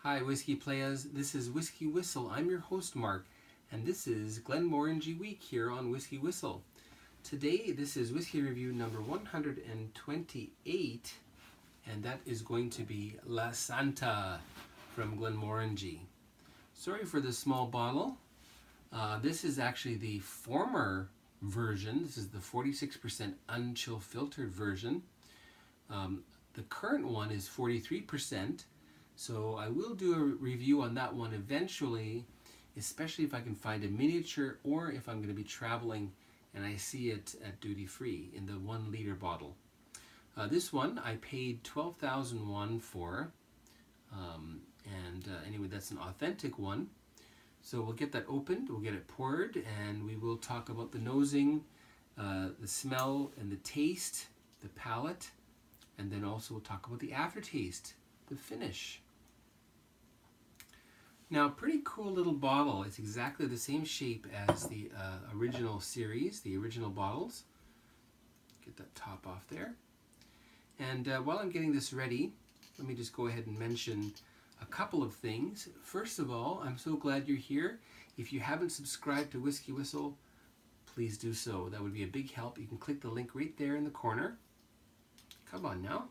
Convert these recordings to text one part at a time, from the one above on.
Hi Whiskey Players, this is Whiskey Whistle. I'm your host Mark, and this is Glenmorangie Week here on Whiskey Whistle. Today this is Whiskey Review number 128, and that is going to be Lasanta from Glenmorangie. Sorry for the small bottle. This is actually the former version. This is the 46% unchill filtered version. The current one is 43%. So I will do a review on that one eventually, especially if I can find a miniature or if I'm going to be traveling and I see it at duty free in the 1 liter bottle. This one I paid 12,001 for, anyway, that's an authentic one. So we'll get that opened, we'll get it poured, and we will talk about the nosing, the smell and the taste, the palate, and then also we'll talk about the aftertaste, the finish. Now, pretty cool little bottle. It's exactly the same shape as the original series, the original bottles. Get that top off there. And while I'm getting this ready, let me just go ahead and mention a couple of things. First of all, I'm so glad you're here. If you haven't subscribed to Whiskey Whistle, please do so. That would be a big help. You can click the link right there in the corner. Come on now.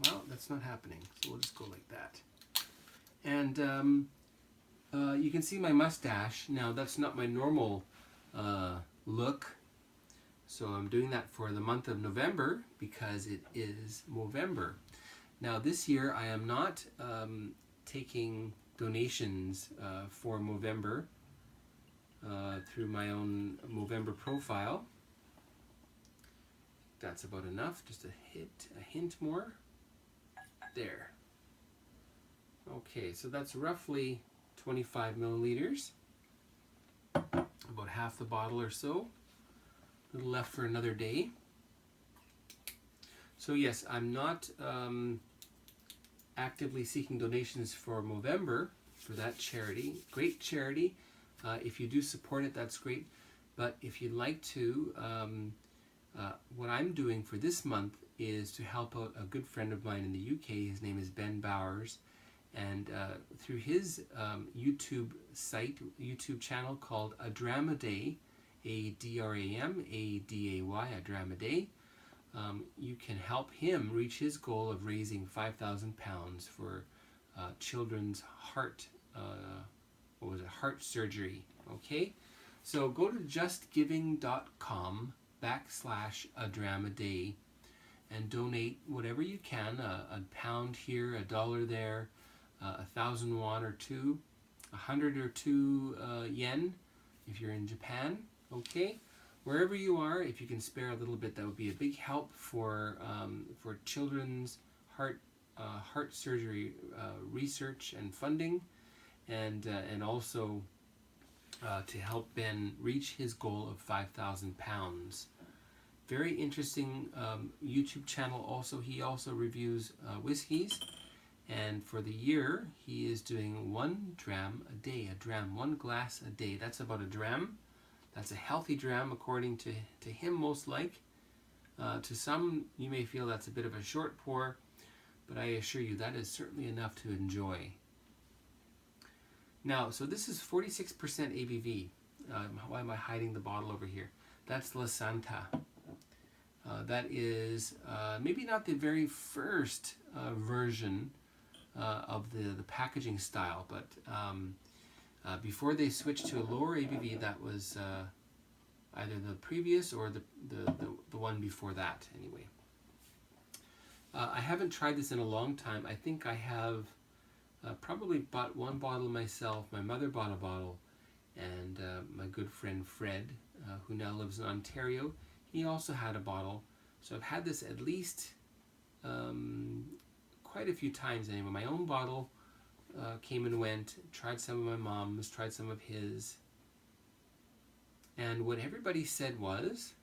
Well, that's not happening, so we'll just go like that. And you can see my mustache. Now, that's not my normal look, so I'm doing that for the month of November because it is Movember. Now, this year I am not taking donations for Movember through my own Movember profile. That's about enough, just a hint more. There. Okay, so that's roughly 25 milliliters, about half the bottle or so, a little left for another day. So yes, I'm not actively seeking donations for Movember, for that charity. Great charity. If you do support it, that's great. But if you'd like to, what I'm doing for this month is to help out a good friend of mine in the UK. His name is Ben Bowers. And through his YouTube channel called A Dram a Day, A-D-R-A-M-A-D-A-Y, A Dram a Day, you can help him reach his goal of raising £5,000 for children's heart surgery. Okay, so go to justgiving.com/A Dram a Day and donate whatever you can, a pound here, $1 there, 1,000 won or two, 100 or 2 yen if you're in Japan. Okay, wherever you are, if you can spare a little bit, that would be a big help for children's heart surgery research and funding, and also to help Ben reach his goal of £5,000. Very interesting YouTube channel. Also, he also reviews whiskeys. And for the year, he is doing 1 dram a day, 1 glass a day. That's about a dram. That's a healthy dram, according to him, most like. To some, you may feel that's a bit of a short pour, but I assure you that is certainly enough to enjoy. Now, so this is 46% ABV. Why am I hiding the bottle over here? That's Lasanta. That is maybe not the very first version of the packaging style, but before they switched to a lower ABV, that was either the previous or the one before that, anyway. I haven't tried this in a long time. I think I have probably bought 1 bottle myself. My mother bought a bottle, and my good friend Fred, who now lives in Ontario, he also had a bottle. So I've had this at least quite a few times anyway. My own bottle came and went, tried some of my mom's, tried some of his. And what everybody said was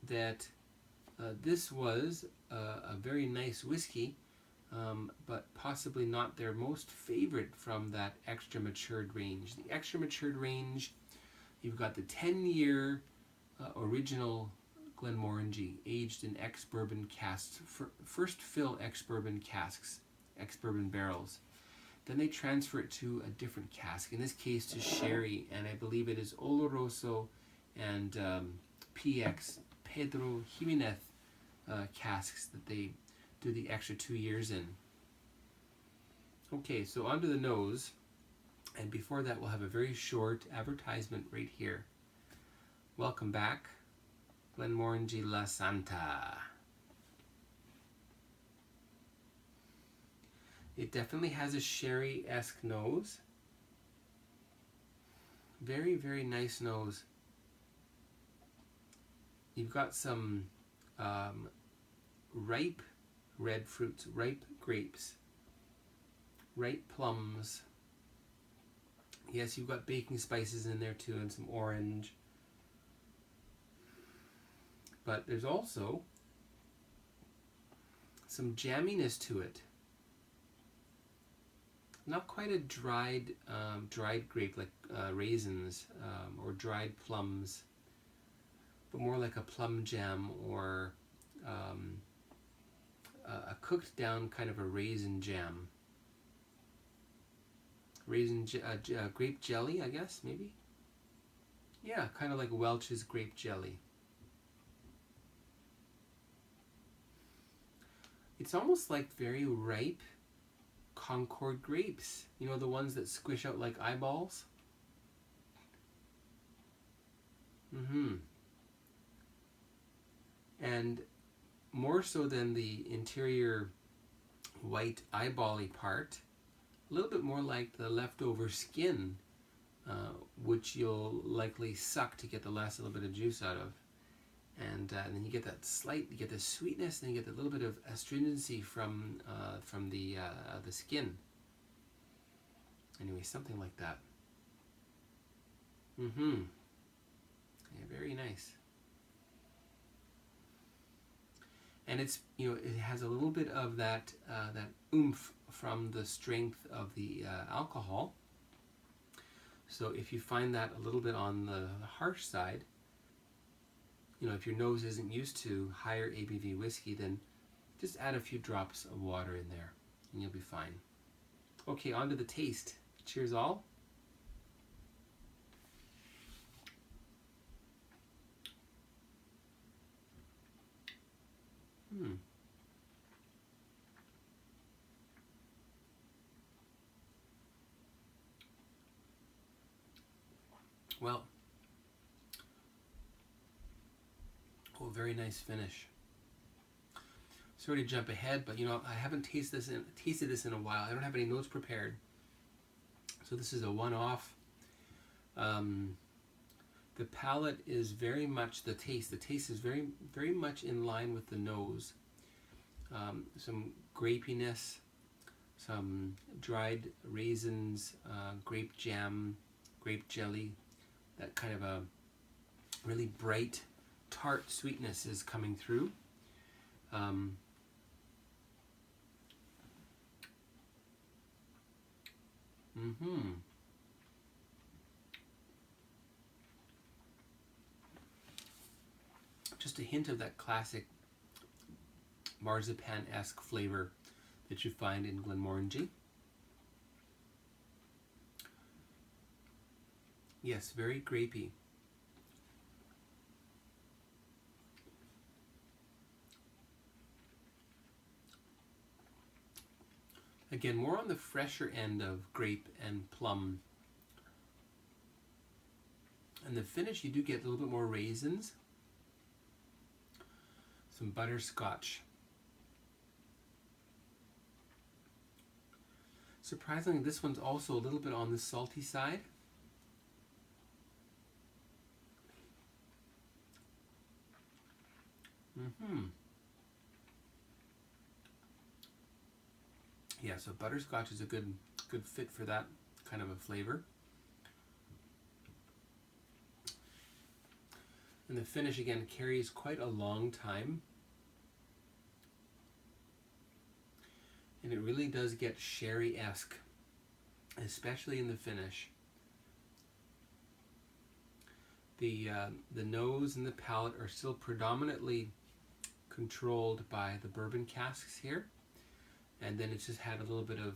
that this was a very nice whiskey, but possibly not their most favorite from that extra matured range. The extra matured range, you've got the 10-year original Glenmorangie, aged in ex-bourbon casks. First fill ex-bourbon casks, ex-bourbon barrels. Then they transfer it to a different cask, in this case to sherry, and I believe it is Oloroso and PX, Pedro Jimenez casks that they do the extra 2 years in. Okay, so onto the nose, and before that we'll have a very short advertisement right here. Welcome back, Glenmorangie Lasanta. It definitely has a sherry-esque nose. Very, very nice nose. You've got some ripe red fruits, ripe grapes, ripe plums. Yes, you've got baking spices in there too, and some orange. But there's also some jamminess to it. Not quite a dried grape like raisins or dried plums, but more like a plum jam or a cooked down kind of a raisin jam. Grape jelly, I guess, maybe? Yeah, kind of like Welch's grape jelly. It's almost like very ripe Concord grapes, you know, the ones that squish out like eyeballs. And more so than the interior white eyeball-y part, a little bit more like the leftover skin, which you'll likely suck to get the last little bit of juice out of. And then you get that you get the sweetness, and you get a little bit of astringency from the skin. Anyway, something like that. Yeah, very nice. And it's, you know, it has a little bit of that that oomph from the strength of the alcohol. So if you find that a little bit on the harsh side, you know, if your nose isn't used to higher ABV whiskey, then just add a few drops of water in there and you'll be fine. Okay, on to the taste. Cheers all. Well, very nice finish. Sorry to jump ahead, but you know, I haven't tasted this in a while. I don't have any notes prepared, so this is a one-off. The palate is very much the taste. The taste is very, very much in line with the nose. Some grapiness, some dried raisins, grape jam, grape jelly. That kind of a really bright, tart sweetness is coming through. Just a hint of that classic marzipan-esque flavor that you find in Glenmorangie. Yes, very grapey. Again, more on the fresher end of grape and plum. And the finish, you do get a little bit more raisins, some butterscotch. Surprisingly, this one's also a little bit on the salty side. Yeah, so butterscotch is a good fit for that kind of a flavor. And the finish again carries quite a long time. And it really does get sherry-esque, especially in the finish. The nose and the palate are still predominantly controlled by the bourbon casks here, and then it's just had a little bit of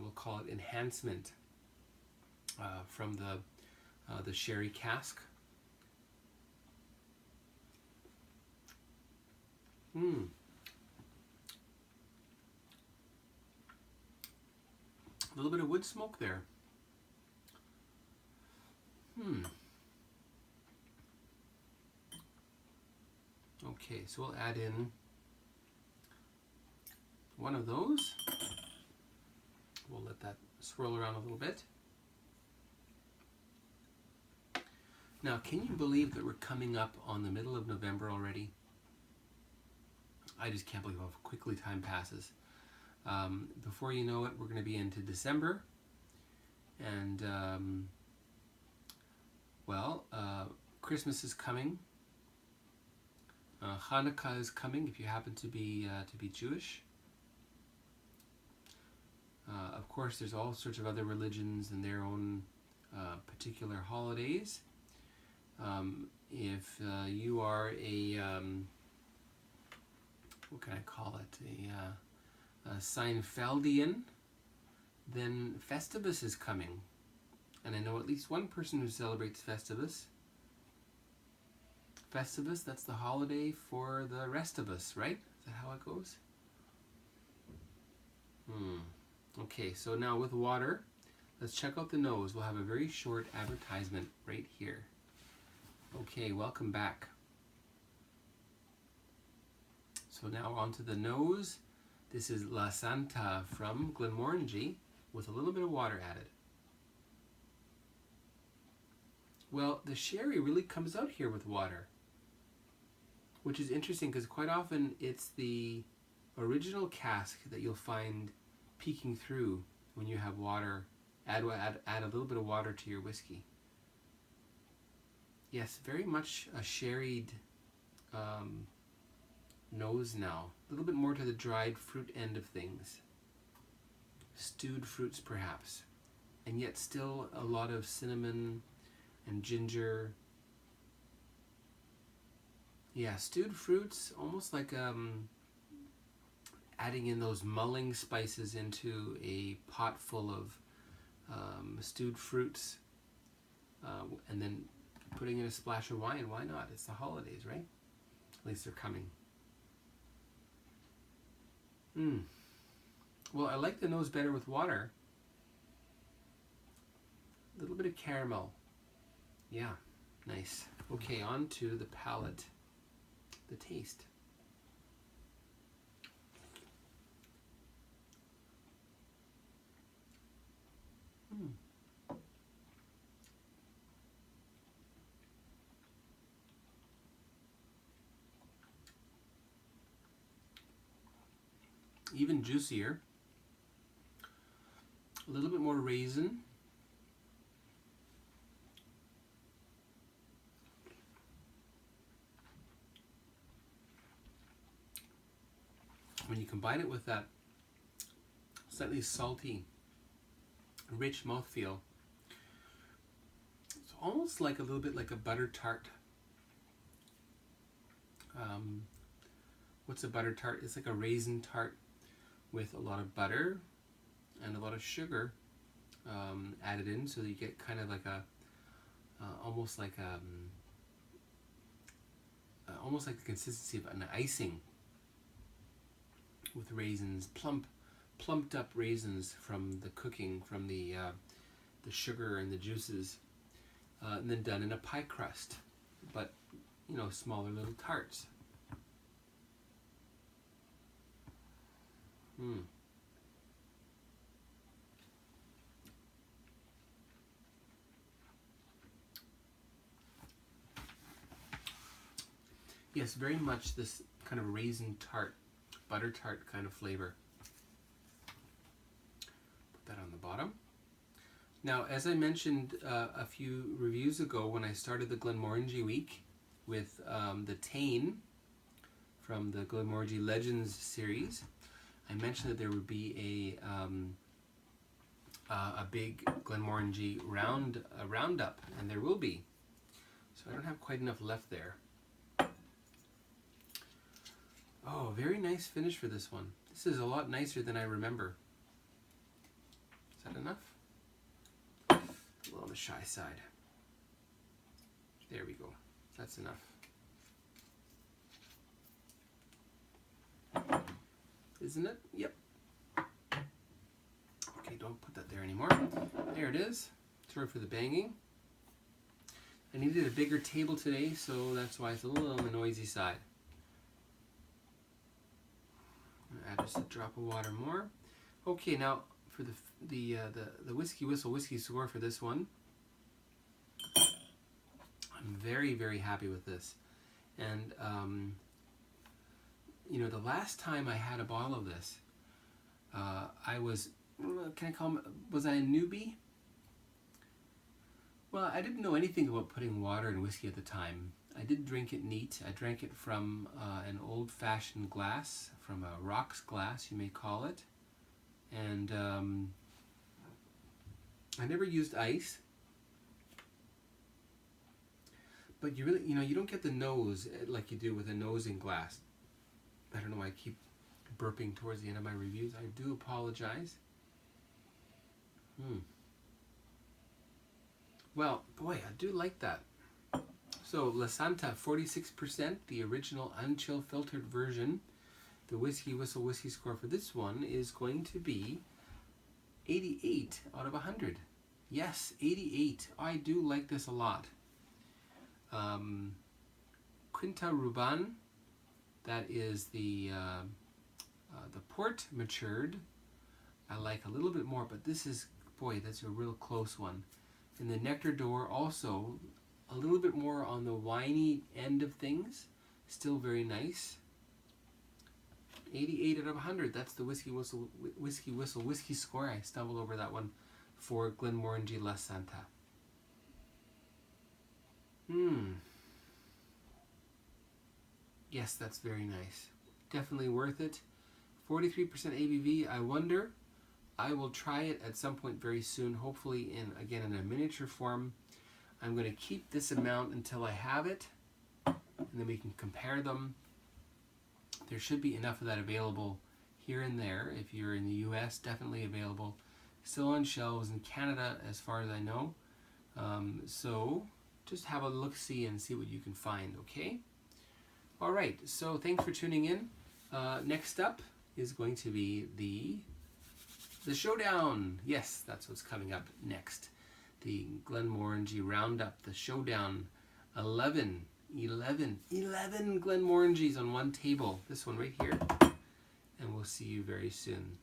we'll call it enhancement from the sherry cask. A little bit of wood smoke there. Okay, so we'll add in one of those. We'll let that swirl around a little bit. Now, can you believe that we're coming up on the middle of November already? I just can't believe how quickly time passes. Before you know it, we're going to be into December. And, Christmas is coming. Hanukkah is coming if you happen to be Jewish. Of course, there's all sorts of other religions and their own particular holidays. If you are a what can I call it? A Seinfeldian, then Festivus is coming, and I know at least one person who celebrates Festivus. Festivus, that's the holiday for the rest of us, right? Is that how it goes? Okay, so now with water, let's check out the nose. We'll have a very short advertisement right here. Okay, welcome back. So now onto the nose. This is Lasanta from Glenmorangie with a little bit of water added. Well, the sherry really comes out here with water, which is interesting because quite often it's the original cask that you'll find peeking through when you have water. Add a little bit of water to your whiskey. Yes, very much a sherried nose now. A little bit more to the dried fruit end of things. Stewed fruits perhaps. And yet still a lot of cinnamon and ginger. Yeah, stewed fruits, almost like adding in those mulling spices into a pot full of stewed fruits, and then putting in a splash of wine. Why not? It's the holidays, right? At least they're coming. Well, I like the nose better with water. A little bit of caramel. Yeah, nice. Okay, on to the palate. The taste. Even juicier. A little bit more raisin. When you combine it with that slightly salty, rich mouthfeel, it's almost like a little bit like a butter tart. What's a butter tart? It's like a raisin tart with a lot of butter and a lot of sugar added in, so that you get kind of like a almost like the consistency of an icing with raisins, plumped up raisins from the cooking, from the sugar and the juices, and then done in a pie crust, but you know, smaller little tarts. Yes, very much this kind of raisin tart, butter tart kind of flavor. Put that on the bottom. Now, as I mentioned a few reviews ago, when I started the Glenmorangie week with the Tane from the Glenmorangie Legends series, I mentioned that there would be a big Glenmorangie roundup, and there will be. So I don't have quite enough left there. Oh, very nice finish for this one. This is a lot nicer than I remember. Is that enough? A little on the shy side. There we go. That's enough. Isn't it? Yep. Okay, don't put that there anymore. There it is. Sorry for the banging. I needed a bigger table today, so that's why it's a little on the noisy side. Add just a drop of water more. Okay, now for the WhiskyWhistle whiskey score for this one, I'm very, very happy with this. And you know, the last time I had a bottle of this, I was, was I a newbie? Well, I didn't know anything about putting water in whiskey at the time. I did drink it neat. I drank it from an old-fashioned glass, from a rocks glass, you may call it. And I never used ice. But you really, you don't get the nose like you do with a nosing glass. I don't know why I keep burping towards the end of my reviews. I do apologize. Well, boy, I do like that. So, Lasanta, 46%, the original unchill filtered version. The WhiskyWhistle whiskey score for this one is going to be 88 out of 100. Yes, 88. I do like this a lot. Quinta Ruban, that is the port matured. I like a little bit more, but this is, boy, that's a real close one. And the Nectar Door also a little bit more on the winey end of things. Still very nice. 88 out of 100. That's the WhiskyWhistle whiskey score. I stumbled over that one for Glenmorangie Lasanta. Yes, that's very nice. Definitely worth it. 43% ABV. I wonder. I will try it at some point very soon, hopefully in a miniature form. I'm going to keep this amount until I have it, and then we can compare them. There should be enough of that available here and there. If you're in the US, definitely available. Still on shelves in Canada, as far as I know. So just have a look-see and see what you can find, okay? All right, so thanks for tuning in. Next up is going to be the showdown. Yes, that's what's coming up next. The Glenmorangie Roundup, the showdown. 11 Glenmorangies on one table. This one right here. And we'll see you very soon.